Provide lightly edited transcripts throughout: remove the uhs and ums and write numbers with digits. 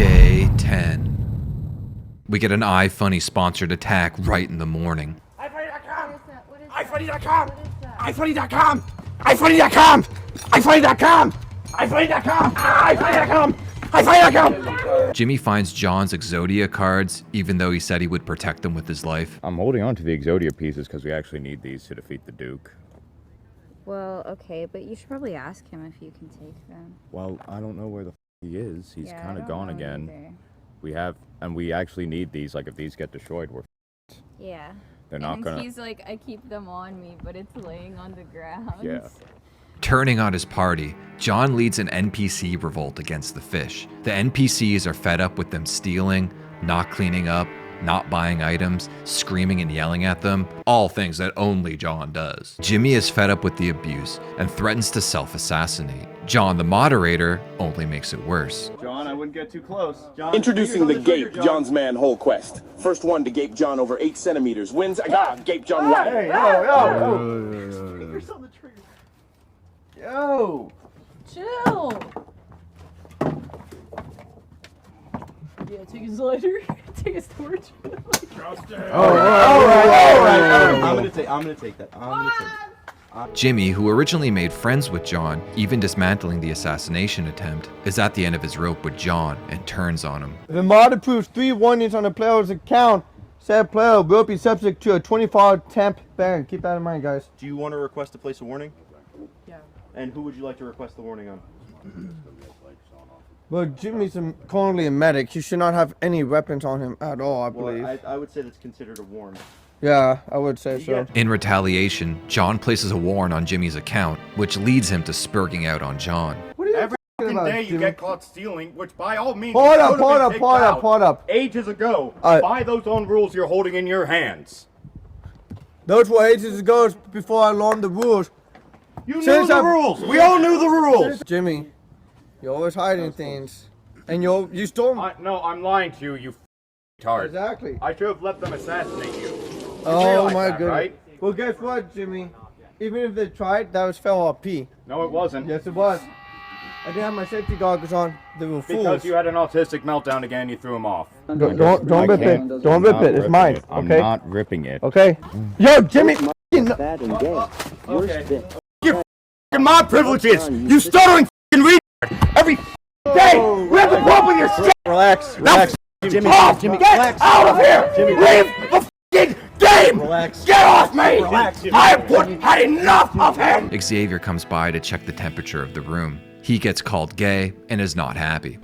Day 10. We get an iFunny sponsored attack right in the morning. iFunny.com! iFunny.com! iFunny.com! iFunny.com! iFunny.com! iFunny.com! iFunny.com! iFunny.com! Jimmy finds John's Exodia cards, even though he said he would protect them with his life. I'm holding on to the Exodia pieces because we actually need these to defeat the Duke. Well, okay, but you should probably ask him if you can take them. Well, I don't know where the he is. He's kind of gone again. Either. We actually need these. Like, if these get destroyed, we're Yeah. They're not gonna. He's like, I keep them on me, but it's laying on the ground. Yeah. Turning on his party, John leads an NPC revolt against the fish. The NPCs are fed up with them stealing, not cleaning up, not buying items, screaming and yelling at them, all things that only John does. Jimmy is fed up with the abuse and threatens to self-assassinate. John, the moderator, only makes it worse. John, I wouldn't get too close. John, introducing the Gape John's Manhole Quest. First one to gape John over 8 centimeters wins. Gape John wide. Hey, yo! Fingers on the trigger. Yo! Chill! Yeah, take his lighter. Take his torch. All right. I'm gonna take that. Jimmy, who originally made friends with John, even dismantling the assassination attempt, is at the end of his rope with John and turns on him. If a mod approves 3 warnings on a player's account, said player will be subject to a 24-hour temp ban. Keep that in mind, guys. Do you want to request to place a warning? Yeah. And who would you like to request the warning on? Well, Jimmy's currently a medic. He should not have any weapons on him at all, I believe. Well, I would say that's considered a warn. Yeah, I would say so. In retaliation, John places a warrant on Jimmy's account, which leads him to spurging out on John. What are you Every talking about, day you Jimmy? get caught stealing, which by all means Hold up. ages ago. By those own rules you're holding in your hands. Those were ages ago before I learned the rules. You knew the rules. We all knew the rules. Jimmy, you're always hiding things, and you stole. No, I'm lying to you. You retard. Exactly. I should have let them assassinate you. Oh my goodness. Right? Well, guess what, Jimmy? Even if they tried, that was fell off P. No, it wasn't. Yes, it was. I didn't have my safety goggles on. They were fools. Because you had an autistic meltdown again, you threw him off. Don't rip it. Don't rip it. It's mine. Okay. I'm not ripping it. Okay. Yo, Jimmy. Okay. Your mod privileges. You stuttering retard. Every day we have to put up with your shit. Relax. Jimmy, get out of here. Leave the f***ing game. Relax. Get off me. Relax. I've had enough of him. Xavier comes by to check the temperature of the room. He gets called gay and is not happy.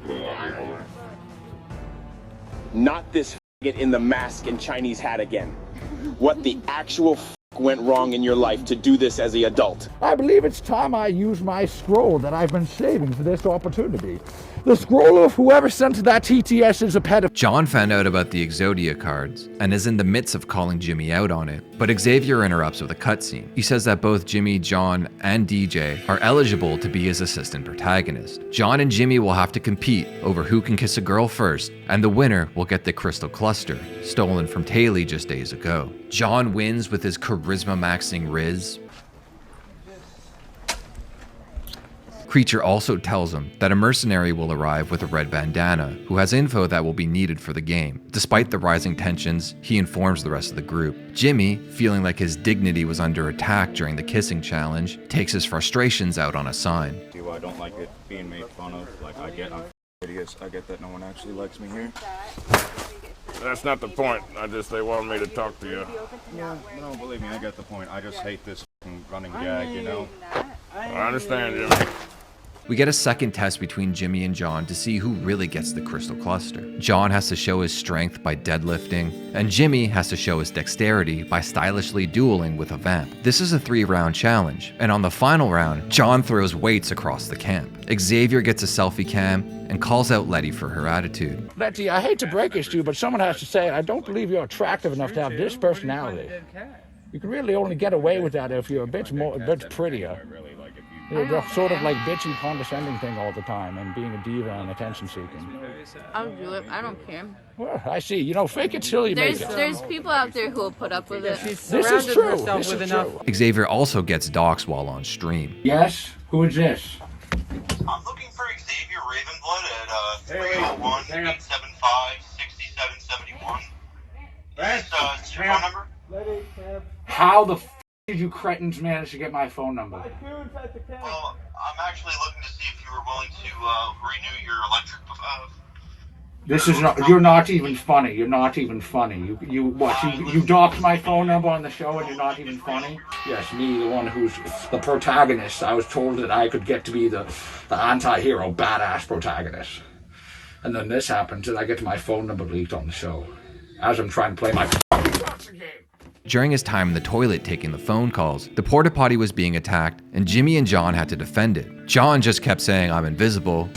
Not this in the mask and Chinese hat again. What the actual went wrong in your life to do this as an adult? I believe it's time I use my scroll that I've been saving for this opportunity. The scroll of whoever sent that TTS is a pedophile. John found out about the Exodia cards and is in the midst of calling Jimmy out on it, but Xavier interrupts with a cutscene. He says that both Jimmy, John, and DJ are eligible to be his assistant protagonist. John and Jimmy will have to compete over who can kiss a girl first, and the winner will get the crystal cluster, stolen from Taylor just days ago. John wins with his charisma-maxing Riz. Creature also tells him that a mercenary will arrive with a red bandana, who has info that will be needed for the game. Despite the rising tensions, he informs the rest of the group. Jimmy, feeling like his dignity was under attack during the kissing challenge, takes his frustrations out on a sign. See why I don't like it being made fun of. Like, I'm hideous. I get that no one actually likes me here. That's not the point. They wanted me to talk to you. Yeah, no, believe me, I get the point. I just hate this running gag, you know? I understand, Jimmy. We get a second test between Jimmy and John to see who really gets the crystal cluster. John has to show his strength by deadlifting, and Jimmy has to show his dexterity by stylishly dueling with a vamp. This is a 3-round challenge, and on the final round, John throws weights across the camp. Xavier gets a selfie cam and calls out Letty for her attitude. Letty, I hate to break this to you, but someone has to say, I don't believe you're attractive enough to have this personality. You can really only get away with that if you're a bit prettier. You're sort of like bitchy, condescending thing all the time and being a diva and attention-seeking. I'll do it. I don't care. Well, I see. You know, fake it till you make it. There's people out there who will put up with it. This is true. This is true. Xavier also gets doxxed while on stream. Yes? Who is this? I'm looking for Xavier Ravenblood at 301-875-6771. Is this your phone number? How the f did you cretins manage to get my phone number? Well, I'm actually looking to see if you were willing to renew your electric. This is not. You're not even funny. You're not even funny. You docked my phone number on the show, and you're not even funny. Yes, me, the one who's the protagonist. I was told that I could get to be the anti-hero, badass protagonist, and then this happens, and I get my phone number leaked on the show as I'm trying to play my boxing game. During his time in the toilet taking the phone calls, the porta potty was being attacked, and Jimmy and John had to defend it. John just kept saying, "I'm invisible."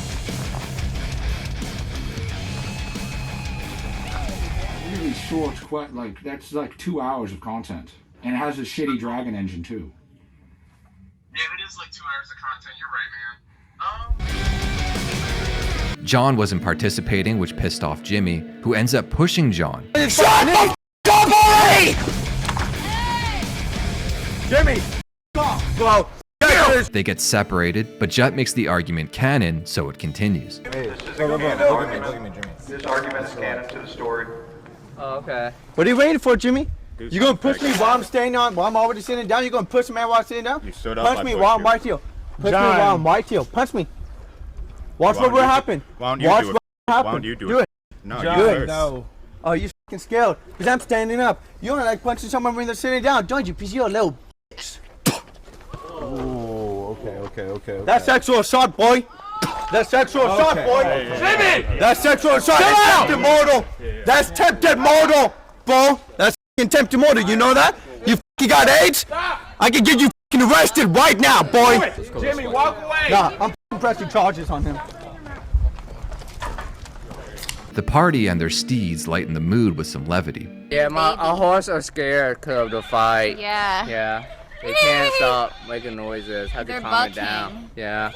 Really short, that's like 2 hours of content, and it has a shitty dragon engine too. Yeah, it is like 2 hours of content. You're right, man. John wasn't participating, which pissed off Jimmy, who ends up pushing John. Shut the up already! Jimmy, go. They get separated, but Jet makes the argument canon, so it continues. This argument is canon to the story. Oh, okay. What are you waiting for, Jimmy? You gonna push me while I'm standing on? While I'm already sitting down? You gonna push me while I'm sitting down? You stood up. Punch me while I'm white heel. Punch me while I'm white heel. Punch me. Watch what will happen. Why don't you do it? Why don't you do it? No, you first. No. Oh, you fucking scared. Because I'm standing up. You don't like punching someone when they're sitting down, don't you? Because you're a little bitch. Oh, okay. That's sexual assault, boy. That's sexual assault, boy. Jimmy! That's sexual assault. That's tempted mortal. That's tempted mortal, bro. That's fucking tempted mortal. You know that? You fucking got AIDS? I can get you fucking arrested right now, boy. Jimmy, walk away. Nah, I'm pressing charges on him. The party and their steeds lighten the mood with some levity. Yeah, our horses are scared of the fight. Yeah. Yeah. They can't stop making noises. Have to calm it down. Yeah.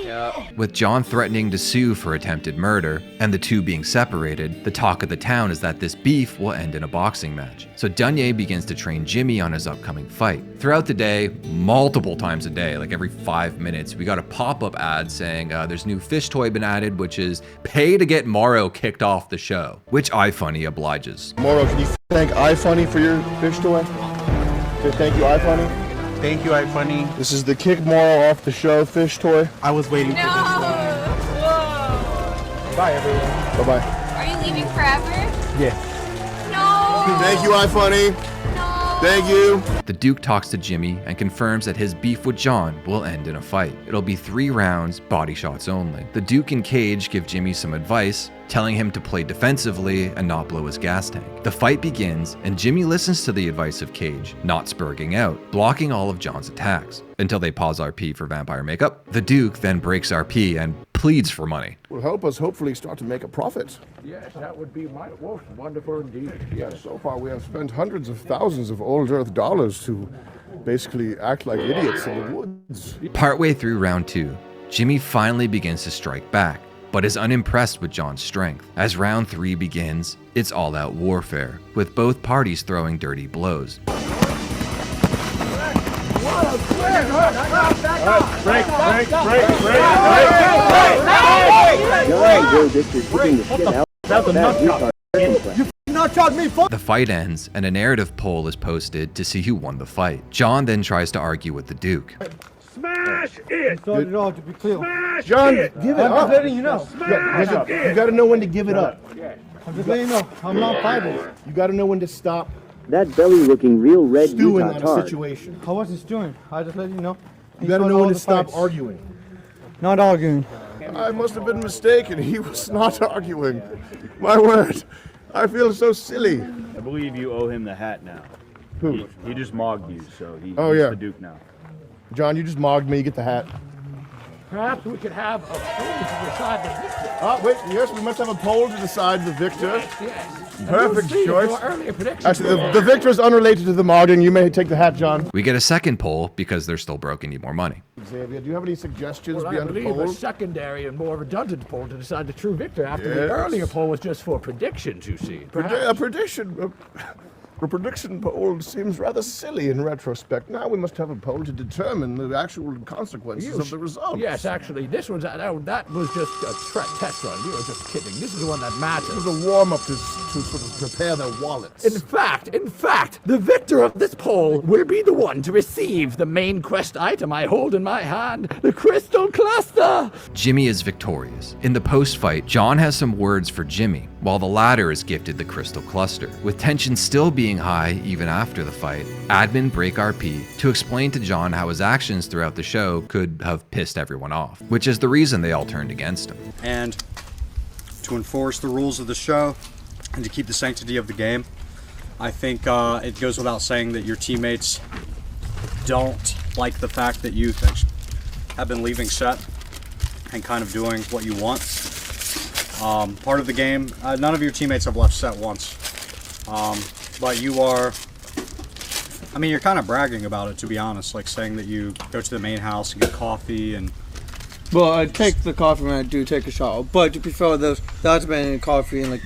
Yep. With John threatening to sue for attempted murder, and the two being separated, the talk of the town is that this beef will end in a boxing match. So Dunier begins to train Jimmy on his upcoming fight. Throughout the day, multiple times a day, like every 5 minutes, we got a pop-up ad saying there's new fish toy been added, which is pay to get Morrow kicked off the show, which iFunny obliges. Morrow, can you thank iFunny for your fish toy? Thank you, iFunny. Thank you, iFunny. This is the kick Morrow off the show fish toy. I was waiting for this. Whoa. Bye, everyone. Bye-bye. Are you leaving forever? Yeah. No. Thank you, iFunny. No. Thank you. The Duke talks to Jimmy and confirms that his beef with John will end in a fight. It'll be 3 rounds, body shots only. The Duke and Cage give Jimmy some advice, telling him to play defensively and not blow his gas tank. The fight begins, and Jimmy listens to the advice of Cage, not spurging out, blocking all of John's attacks, until they pause RP for vampire makeup. The Duke then breaks RP and pleads for money. Will help us hopefully start to make a profit. Yes, that would be most wonderful indeed. Yes, so far we have spent hundreds of thousands of old Earth dollars to basically act like idiots in the woods. Partway through round 2, Jimmy finally begins to strike back, but is unimpressed with John's strength. As round 3 begins, it's all-out warfare, with both parties throwing dirty blows. The fight ends, and a narrative poll is posted to see who won the fight. John then tries to argue with the Duke. Smash it! Sorry, no, to be clear. Smash John, it! give it I'm up. just letting you know. You gotta know when to give it up. I'm just letting you know. I'm not fighting. You gotta know when to stop That belly looking real red stewing Utah on a tar. situation. I wasn't stewing. I just let you know. You gotta know when to stop arguing. Not arguing. I must have been mistaken. He was not arguing. My word. I feel so silly. I believe you owe him the hat now. Who? He just mogged you, so he's yeah. the Duke now. John, you just mogged me. You get the hat. Perhaps we could have a poll to decide the victor. Oh, wait. Yes, we must have a poll to decide the victor. Yes. Perfect choice. Actually, Actually, the victor is unrelated to the mogging. You may take the hat, John. We get a second poll because they're still broke and need more money. Xavier, do you have any suggestions well, I beyond the believe a poll? secondary and more redundant poll to decide the true victor after the Yes. earlier poll was just for predictions, you see. A prediction. The prediction poll seems rather silly in retrospect. Now we must have a poll to determine the actual consequences of the results. Yes, actually, this was that was just a test run. We were just kidding. This is the one that matters. It was a warm-up to sort of prepare their wallets. In fact, the victor of this poll will be the one to receive the main quest item I hold in my hand, the crystal cluster. Jimmy is victorious. In the post-fight, John has some words for Jimmy, while the latter is gifted the crystal cluster. With tension still being high even after the fight, admin break RP to explain to John how his actions throughout the show could have pissed everyone off, which is the reason they all turned against him. And to enforce the rules of the show and to keep the sanctity of the game, I think it goes without saying that your teammates don't like the fact that you have been leaving set and kind of doing what you want. Part of the game, none of your teammates have left set once. But you are, I mean, you're kind of bragging about it, to be honest, like saying that you go to the main house and get coffee and... Well, I take the coffee when I do take a shower, but to be fair, that's been in coffee in like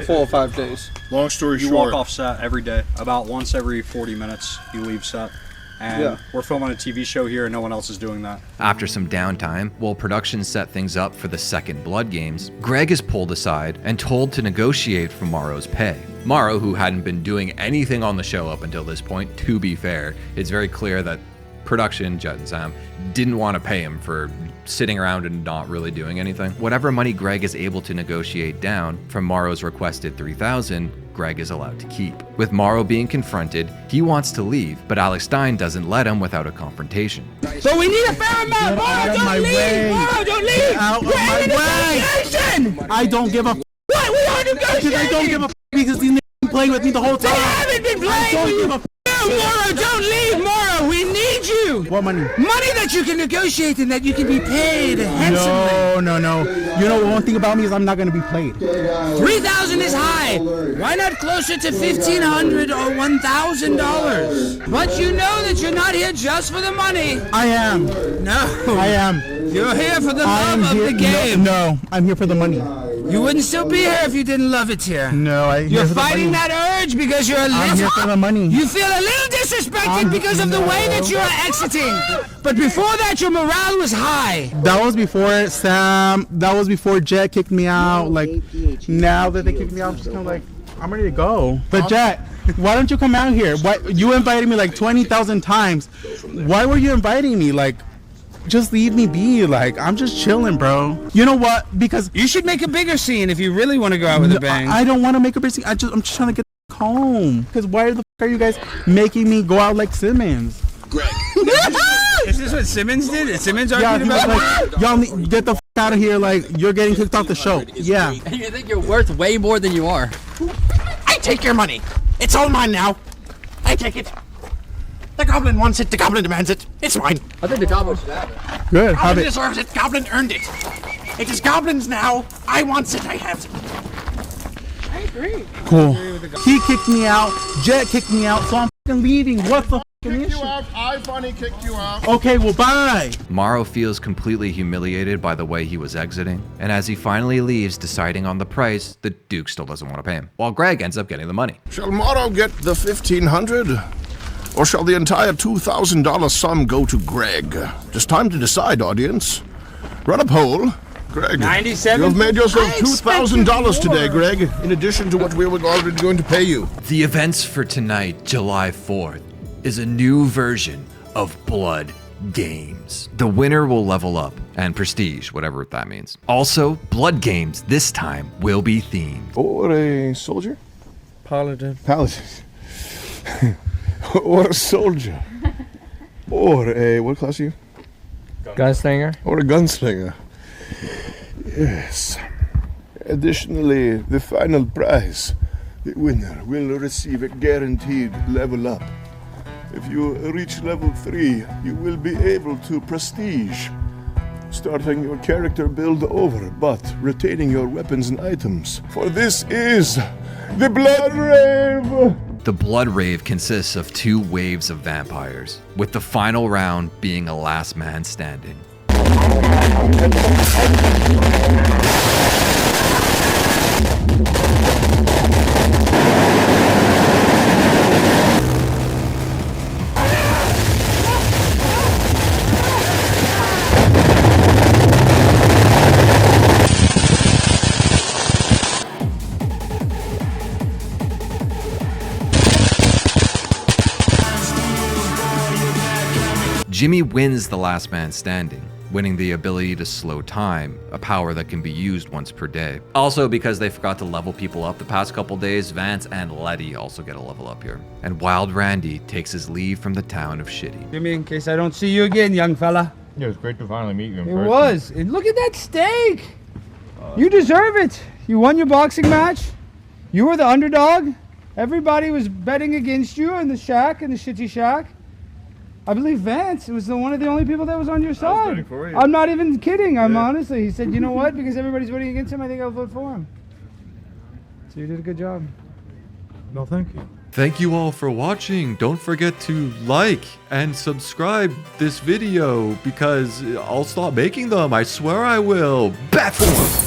4 or 5 days. Long story short, you walk off set every day. About once every 40 minutes, you leave set. And we're filming a TV show here and no one else is doing that. After some downtime, while production set things up for the second Bloodgames, Greg is pulled aside and told to negotiate for Morrow's pay. Morrow, who hadn't been doing anything on the show up until this point, to be fair, it's very clear that production, Jet and Sam, didn't want to pay him for sitting around and not really doing anything. Whatever money Greg is able to negotiate down from Morrow's requested $3,000, Greg is allowed to keep. With Morrow being confronted, he wants to leave, but Alex Stein doesn't let him without a confrontation. So we need a fair amount. Morrow, don't leave. Morrow, don't leave. Get out of my way. I don't give a f. What? We are negotiating. I don't give a f because he's been playing with me the whole time. They haven't been playing with you. No, Morrow, don't leave, Morrow. We need you. What money? Money that you can negotiate and that you can be paid handsomely. No. You know one thing about me is I'm not going to be paid. 3,000 is high. Why not closer to $1,500 or $1,000? But you know that you're not here just for the money. I am. No. I am. You're here for the love of the game. No, I'm here for the money. You wouldn't still be here if you didn't love it here. No, You're fighting that urge because you're a little... I'm here for the money. You feel a little disrespected because of the way that you are exiting. But before that, your morale was high. That was before Sam. That was before Jet kicked me out. Like, now that they kicked me out, I'm just kind of like, I'm ready to go. But Jet, why don't you come out here? Why you invited me like 20,000 times? Why were you inviting me? Like, just leave me be. Like, I'm just chilling, bro. You know what? Because you should make a bigger scene if you really want to go out with a bang. I don't want to make a bigger scene. I'm just trying to get home. Because why the f are you guys making me go out like Simmons? Greg. Is this what Simmons did? Is Simmons arguing about like, y'all get the f out of here. Like, you're getting kicked off the show. Yeah. You think you're worth way more than you are. I take your money. It's all mine now. I take it. The goblin wants it. The goblin demands it. It's mine. I think the goblin should have it. Good. Goblin deserves it. Goblin earned it. It is goblins now. I want it. I have it. I agree. Cool. He kicked me out. Jet kicked me out. So I'm f***ing leaving. What the f***ing issue? You out. I funny kicked you out. Okay, well, bye. Morrow feels completely humiliated by the way he was exiting, and as he finally leaves deciding on the price, the Duke still doesn't want to pay him, while Greg ends up getting the money. Shall Morrow get the $1,500? Or shall the entire $2,000 sum go to Greg? Just time to decide, audience. Run a poll. Greg, 97? you have made yourself $2,000 today, Greg, in addition to what we were already going to pay you. The events for tonight, July 4th, is a new version of Blood Games. The winner will level up, and prestige, whatever that means. Also, Blood Games this time will be themed. Or a soldier? Paladin. Paladin. Or a soldier. Or a, what class are you? Gunslinger. Or a gunslinger. Yes. Additionally, the final prize, the winner will receive a guaranteed level up. If you reach level 3, you will be able to prestige, starting your character build over, but retaining your weapons and items. For this is the Blood Rave! The Blood Rave consists of 2 waves of vampires, with the final round being a last man standing. Jimmy wins the last man standing, winning the ability to slow time, a power that can be used once per day. Also, because they forgot to level people up the past couple days, Vance and Letty also get a level up here. And Wild Randy takes his leave from the town of Shitty. Jimmy, in case I don't see you again, young fella. Yeah, it was great to finally meet you in It person. was. And look at that steak. You deserve it. You won your boxing match. You were the underdog. Everybody was betting against you in the shack, in the shitty shack. I believe Vance was one of the only people that was on your side. I'm not even kidding. I'm honestly. He said, you know what? Because everybody's voting against him, I think I'll vote for him. So you did a good job. No, thank you. Thank you all for watching. Don't forget to like and subscribe this video because I'll stop making them. I swear I will. Bat form!